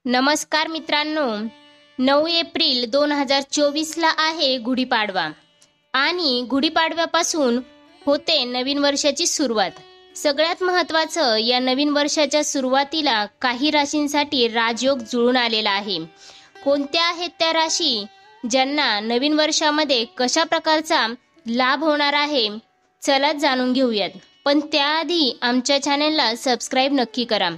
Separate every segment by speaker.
Speaker 1: नमस्कार मित्रांनो, 9 एप्रिल 2024ला आहे गुढीपाडवा आणि गुढीपाडव्यापासून होते नवीन वर्षाची सुरुवात. सगळ्यात महत्त्वाचं, या नवीन वर्षाच्या सुरुवातीला काही राशींसाठी राजयोग जुळून आलेला आहे. कोणत्या आहेत त्या राशी, ज्यांना नवीन वर्षामध्ये कशा प्रकारचा लाभ होणार आहे, चला जाणून घेऊयात. पण त्याआधी आमच्या चॅनलला सबस्क्राईब नक्की करा,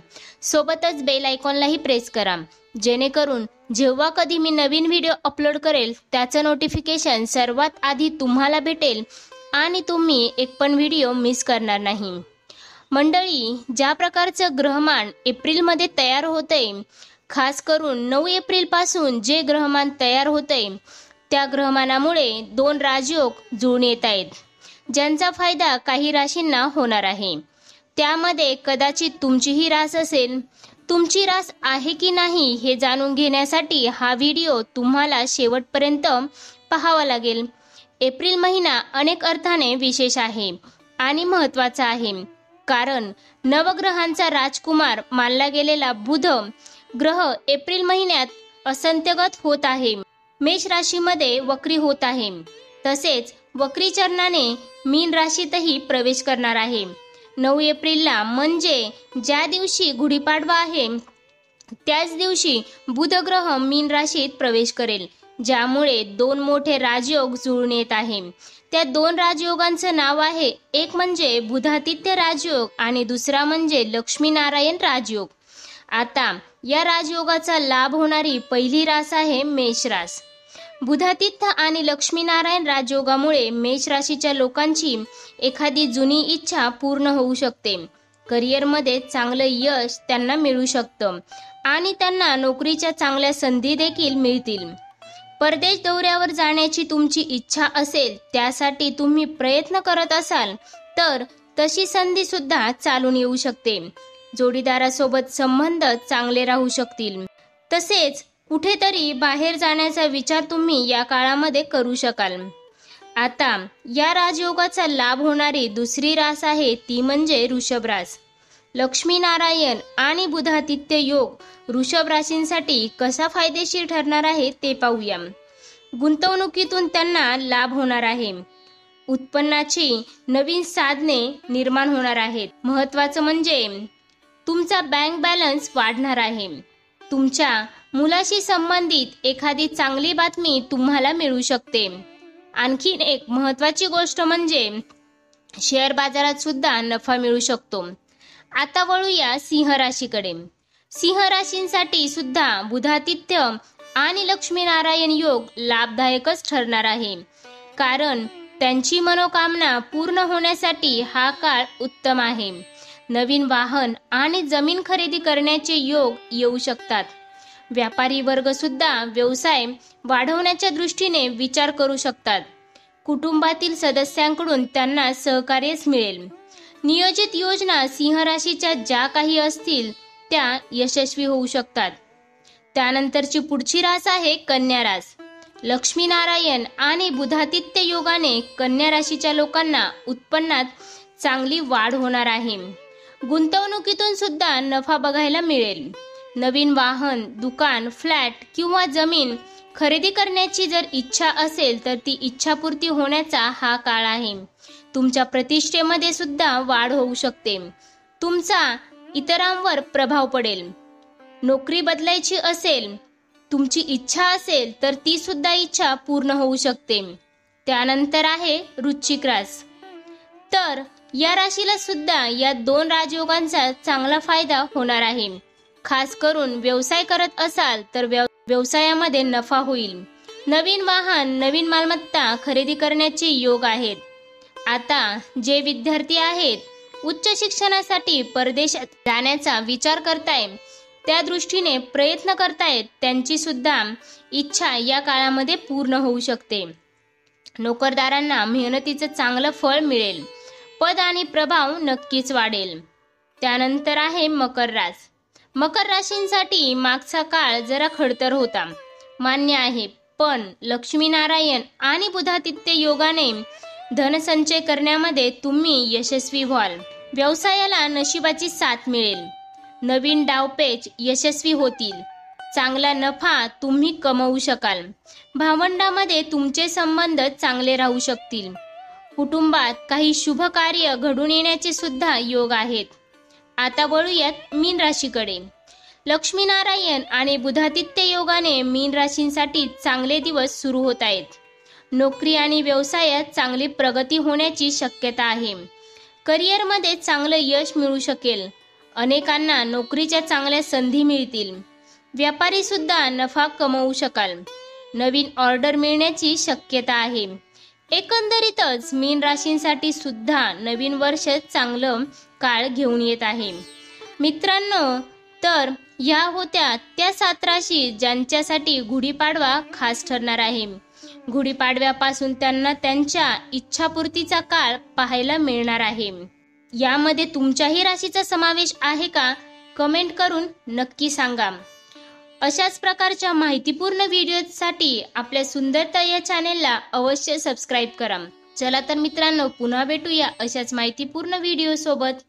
Speaker 1: सोबतच बेल आयकॉनलाही प्रेस करा, जेणेकरून जेव्हा कधी मी नवीन व्हिडिओ अपलोड करेल त्याचं नोटिफिकेशन सर्वात आधी तुम्हाला भेटेल आणि तुम्ही एक पण व्हिडिओ मिस करणार नाही. मंडळी, ज्या प्रकारचं ग्रहमान एप्रिलमध्ये तयार होतंय, खास करून 9 एप्रिलपासून जे ग्रहमान तयार होतंय त्या ग्रहमानामुळे 2 राजयोग जुळून येत आहेत, ज्यांचा फायदा काही राशींना होणार आहे. त्यामध्ये कदाचित तुमचीही रास असेल. तुमची रास आहे की नाही हे जाणून घेण्यासाठी हा व्हिडिओ तुम्हाला शेवटपर्यंत पाहावा लागेल. एप्रिल महिना अनेक अर्थाने विशेष आहे आणि महत्त्वाचा आहे, कारण नवग्रहांचा राजकुमार मानला गेलेला बुध ग्रह एप्रिल महिन्यात असंत्यगत होत आहे, मेष राशीमध्ये वक्री होत आहे. तसेच वक्री चरणाने मीन राशीतही प्रवेश करणार आहे. 9 एप्रिलला म्हणजे ज्या दिवशी गुढीपाडवा आहे त्याच दिवशी बुध ग्रह मीन राशीत प्रवेश करेल, ज्यामुळे 2 मोठे राजयोग जुळून येत आहे. त्या 2 राजयोगांचं नाव आहे, एक म्हणजे बुधादित्य राजयोग आणि दुसरा म्हणजे लक्ष्मीनारायण राजयोग. आता या राजयोगाचा लाभ होणारी पहिली रास आहे मेष रास. बुधादित्य आणि लक्ष्मीनारायण राजयोगामुळे मेष राशीच्या लोकांची एखादी जुनी इच्छा पूर्ण होऊ शकते. करिअरमध्ये चांगलं यश त्यांना मिळू शकतं आणि त्यांना नोकरीच्या चांगल्या संधी देखील मिळतील. परदेश दौऱ्यावर जाण्याची तुमची इच्छा असेल, त्यासाठी तुम्ही प्रयत्न करत असाल तर तशी संधी सुद्धा चालून येऊ शकते. जोडीदारासोबत संबंध चांगले राहू शकतील. तसेच कुठेतरी बाहेर जाण्याचा विचार तुम्ही या काळामध्ये करू शकाल. आता या राजयोगाचा लाभ होणारी दुसरी रास आहे, ती म्हणजे वृषभ रास. लक्ष्मीनारायण आणि बुधादित्य योग वृषभ राशींसाठी कसा फायदेशीर ठरणार आहे ते पाहूया. गुंतवणुकीतून त्यांना लाभ होणार आहे. उत्पन्नाची नवीन साधने निर्माण होणार आहेत. महत्त्वाचं म्हणजे तुमचा बँक बॅलन्स वाढणार आहे. तुमच्या मुलाशी संबंधित एखादी चांगली बातमी तुम्हाला मिळू शकते. आणखीन एक महत्त्वाची गोष्ट म्हणजे शेअर बाजारात सुद्धा नफा मिळू शकतो. आता वळूया सिंह राशीकडे. सिंह राशींसाठी सुद्धा बुधादित्य आणि लक्ष्मीनारायण योग लाभदायकच ठरणार आहे, कारण त्यांची मनोकामना पूर्ण होण्यासाठी हा काळ उत्तम आहे. नवीन वाहन आणि जमीन खरेदी करण्याचे योग येऊ शकतात. व्यापारी वर्ग सुद्धा व्यवसाय वाढवण्याच्या दृष्टीने विचार करू शकतात. कुटुंबातील सदस्यांकडून त्यांना सहकार्यच मिळेल. नियोजित योजना सिंह राशीच्या ज्या काही असतील त्या यशस्वी होऊ शकतात. त्यानंतरची पुढची रास आहे कन्या रास. लक्ष्मीनारायण आणि बुधादित्य योगाने कन्या राशीच्या लोकांना उत्पन्नात चांगली वाढ होणार आहे. गुंतवणुकीतून सुद्धा नफा बघायला मिळेल. नवीन वाहन, दुकान, फ्लॅट किंवा जमीन खरेदी करण्याची जर इच्छा असेल तर ती इच्छापूर्ती होण्याचा हा काळ आहे. तुमच्या प्रतिष्ठेमध्ये सुद्धा वाढ होऊ शकते. तुमचा इतरांवर प्रभाव पडेल. नोकरी बदलायची असेल, तुमची इच्छा असेल तर ती सुद्धा इच्छा पूर्ण होऊ शकते. त्यानंतर आहे वृश्चिक रास. तर या राशीला सुद्धा या 2 राजयोगांचा चांगला फायदा होणार आहे. खास करून व्यवसाय करत असाल तर व्यवसायामध्ये नफा होईल. नवीन वाहन, नवीन मालमत्ता खरेदी करण्याचे योग आहेत. आता जे विद्यार्थी आहेत, उच्च शिक्षणासाठी परदेशात जाण्याचा विचार करताय, त्या दृष्टीने प्रयत्न करतायत, त्यांची सुद्धा इच्छा या काळामध्ये पूर्ण होऊ शकते. नोकरदारांना मेहनतीचं चांगलं फळ मिळेल. पद आणि प्रभाव नक्कीच वाढेल. त्यानंतर आहे मकर रास. मकर राशींसाठी मागचा काळ जरा खडतर होता, मान्य आहे, पण लक्ष्मीनारायण आणि बुधादित्य योगाने धनसंचय करण्यामध्ये तुम्ही यशस्वी व्हाल. व्यवसायाला नशिबाची साथ मिळेल. नवीन डावपेच यशस्वी होतील. चांगला नफा तुम्ही कमवू शकाल. भावंडामध्ये तुमचे संबंध चांगले राहू शकतील. कुटुंबात काही शुभ कार्य घडून येण्याचे सुद्धा योग आहेत. आता वळूयात मीन राशीकडे. लक्ष्मीनारायण आणि बुधादित्य योगाने मीन राशींसाठी चांगले दिवस सुरू होत आहेत. नोकरी आणि व्यवसायात चांगली प्रगती होण्याची शक्यता आहे. करिअरमध्ये चांगलं यश मिळू शकेल. अनेकांना नोकरीच्या चांगल्या संधी मिळतील. व्यापारी सुद्धा नफा कमवू शकाल. नवीन ऑर्डर मिळण्याची शक्यता आहे. एकंदरीतच मीन राशींसाठी सुद्धा नवीन वर्ष चांगलं काळ घेऊन येत आहे. मित्रांनो, तर या होत्या त्या 7 राशी ज्यांच्यासाठी गुढीपाडवा खास ठरणार आहे. गुढीपाडव्यापासून त्यांना त्यांच्या इच्छापूर्तीचा काळ पाहायला मिळणार आहे. यामध्ये तुमच्याही राशीचा समावेश आहे का? कमेंट करून नक्की सांगा. अशाच प्रकारच्या माहितीपूर्ण व्हिडिओसाठी आपल्या सुंदरता या चॅनेलला अवश्य सबस्क्राईब करा. चला तर मित्रांनो, पुन्हा भेटूया अशाच माहितीपूर्ण व्हिडिओ सोबत.